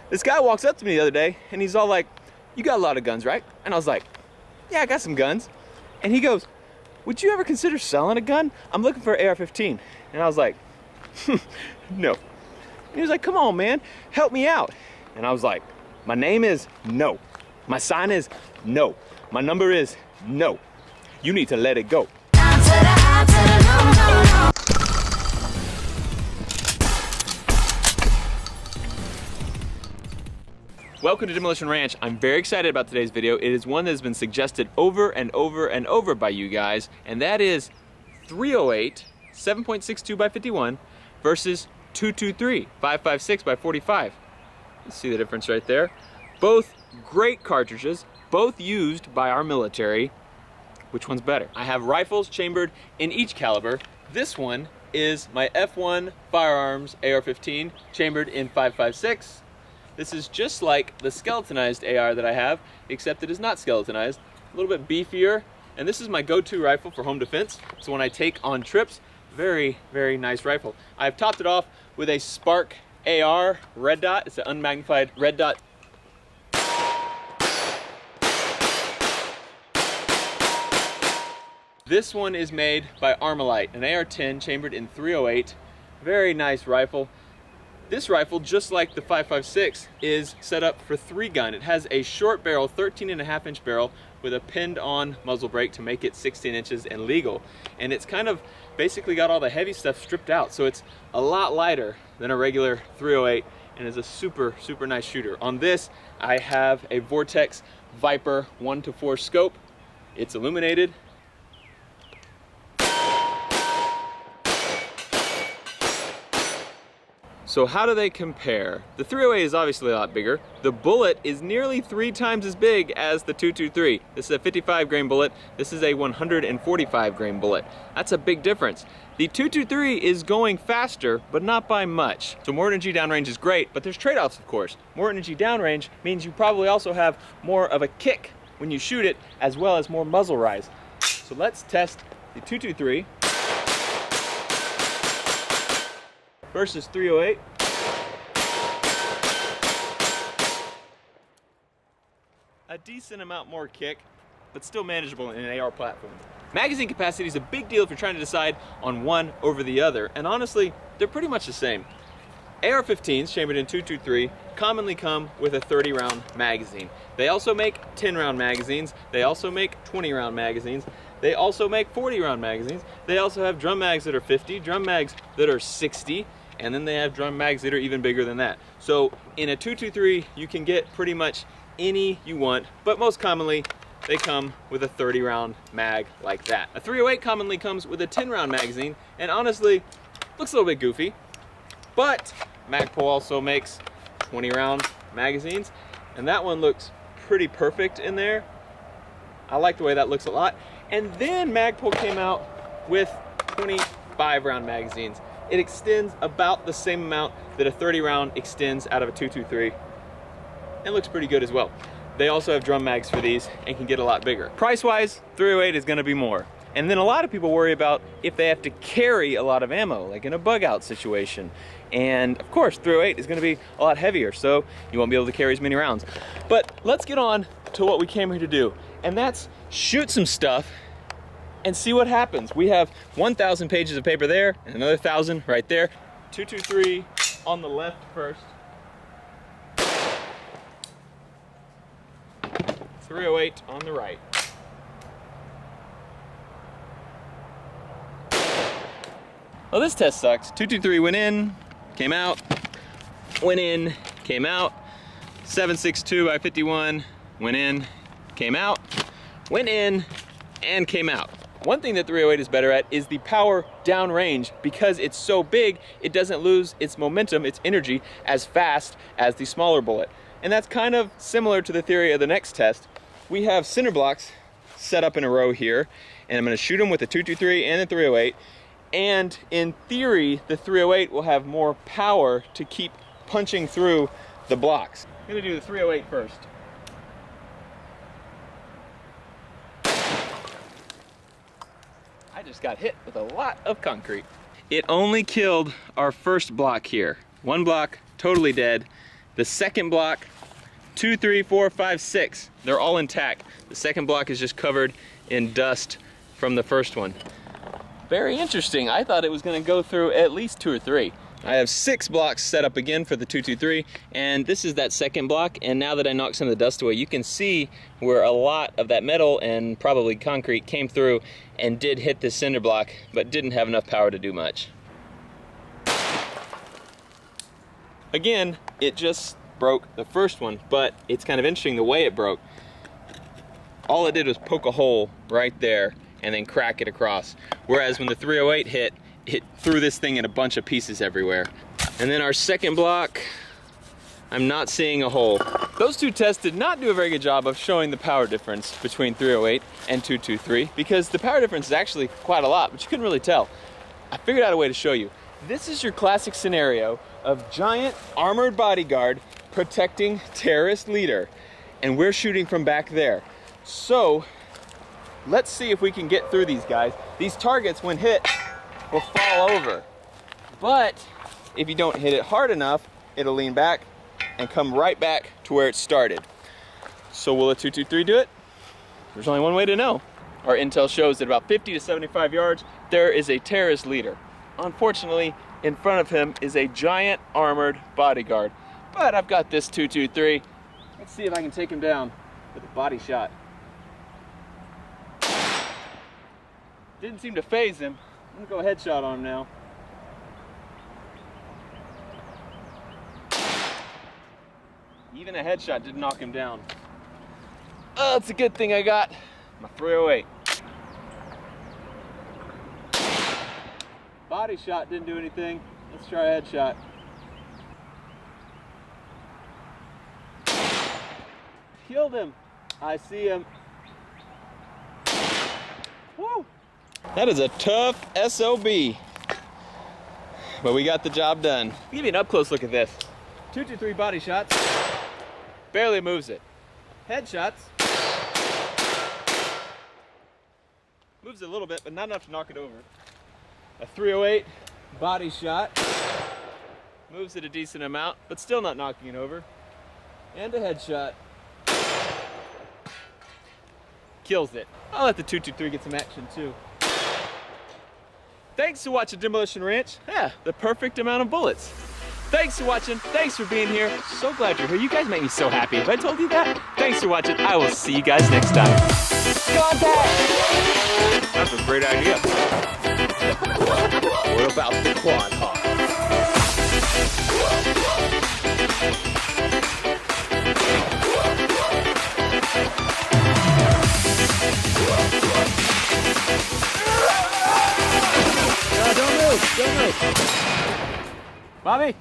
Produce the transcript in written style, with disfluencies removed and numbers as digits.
This guy walks up to me the other day and he's all like, "You got a lot of guns, right?" And I was like, "Yeah, I got some guns." And he goes, "Would you ever consider selling a gun? I'm looking for an AR-15. And I was like, "No." And he was like, "Come on, man, help me out." And I was like, "My name is no. My sign is no. My number is no. You need to let it go." Welcome to Demolition Ranch. I'm very excited about today's video. It is one that has been suggested over and over and over by you guys, and that is 308 7.62 by 51 versus 223 5.56 by 45. You see the difference right there? Both great cartridges, both used by our military. Which one's better? I have rifles chambered in each caliber. This one is my F1 Firearms AR-15 chambered in 5.56. This is just like the skeletonized AR that I have, except it is not skeletonized, a little bit beefier, and this is my go-to rifle for home defense. So when I take on trips, very, very nice rifle. I've topped it off with a Spark AR red dot. It's an unmagnified red dot. This one is made by Armalite, an AR-10 chambered in 308. Very nice rifle. This rifle, just like the 5.56, is set up for 3-gun. It has a short barrel, 13.5-inch barrel with a pinned-on muzzle brake to make it 16 inches and legal. And it's kind of basically got all the heavy stuff stripped out, so it's a lot lighter than a regular 308 and is a super, super nice shooter. On this, I have a Vortex Viper 1-4 scope. It's illuminated. So how do they compare? The 308 is obviously a lot bigger. The bullet is nearly 3 times as big as the 223. This is a 55 grain bullet. This is a 145 grain bullet. That's a big difference. The 223 is going faster, but not by much. So more energy downrange is great, but there's trade-offs, of course. More energy downrange means you probably also have more of a kick when you shoot it, as well as more muzzle rise. So let's test the 223 versus 308. A decent amount more kick, but still manageable in an AR platform. Magazine capacity is a big deal if you're trying to decide on one over the other, and honestly, they're pretty much the same. AR-15s, chambered in 223, commonly come with a 30-round magazine. They also make 10-round magazines. They also make 20-round magazines. They also make 40-round magazines. They also have drum mags that are 50, drum mags that are 60, and then they have drum mags that are even bigger than that. So in a 223, you can get pretty much any you want, but most commonly, they come with a 30-round mag like that. A 308 commonly comes with a 10-round magazine, and honestly, looks a little bit goofy, but Magpul also makes 20-round magazines, and that one looks pretty perfect in there. I like the way that looks a lot. And then Magpul came out with 25-round magazines. It extends about the same amount that a 30-round extends out of a 223, and looks pretty good as well. They also have drum mags for these and can get a lot bigger. Price-wise, 308 is gonna be more. And then a lot of people worry about if they have to carry a lot of ammo, like in a bug-out situation. And of course, 308 is gonna be a lot heavier, so you won't be able to carry as many rounds. But let's get on to what we came here to do, and that's shoot some stuff and see what happens. We have 1,000 pages of paper there, and another 1,000 right there. 223 on the left first. 308 on the right. Well, this test sucks. 223 went in, came out, went in, came out. 7.62 by 51 went in, came out, went in, and came out. One thing that 308 is better at is the power downrange. Because it's so big, it doesn't lose its momentum, its energy, as fast as the smaller bullet. And that's kind of similar to the theory of the next test. We have cinder blocks set up in a row here, and I'm gonna shoot them with the 223 and the 308. And in theory, the 308 will have more power to keep punching through the blocks. I'm gonna do the 308 first. I just got hit with a lot of concrete. It only killed our first block here. One block, totally dead. The second block, 2, 3, 4, 5, 6, they're all intact. The second block is just covered in dust from the first one. Very interesting. I thought it was going to go through at least 2 or 3. I have 6 blocks set up again for the 223, and this is that second block. And now that I knocked some of the dust away, you can see where a lot of that metal and probably concrete came through and did hit this cinder block, but didn't have enough power to do much. Again, it just broke the first one, but it's kind of interesting the way it broke. All it did was poke a hole right there and then crack it across. Whereas when the 308 hit, it threw this thing in a bunch of pieces everywhere. And then our second block, I'm not seeing a hole. Those two tests did not do a very good job of showing the power difference between 308 and 223, because the power difference is actually quite a lot, but you couldn't really tell. I figured out a way to show you. This is your classic scenario of giant armored bodyguard protecting terrorist leader, and we're shooting from back there. So let's see if we can get through these guys. These targets, when hit, will fall over. But if you don't hit it hard enough, it'll lean back and come right back to where it started. So will a 223 do it? There's only one way to know. Our intel shows that about 50 to 75 yards, there is a terrorist leader. Unfortunately, in front of him is a giant armored bodyguard. But I've got this 223. Let's see if I can take him down with a body shot. Didn't seem to faze him. I'm gonna go headshot on him now. Even a headshot didn't knock him down. Oh, it's a good thing I got my 308. Body shot didn't do anything. Let's try a headshot. Killed him. I see him. Woo! That is a tough SOB. But we got the job done. I'll give you an up-close look at this. 223 body shots. Barely moves it. Headshots. Moves it a little bit, but not enough to knock it over. A 308 body shot. Moves it a decent amount, but still not knocking it over. And a headshot. Kills it. I'll let the 223 get some action too. Thanks for watching Demolition Ranch. Yeah, the perfect amount of bullets. Thanks for watching. Thanks for being here. So glad you're here. You guys make me so happy. Have I told you that? Thanks for watching. I will see you guys next time. Contact! That's a great idea. What about the quad hawk? Don't move! Don't move! Bobby!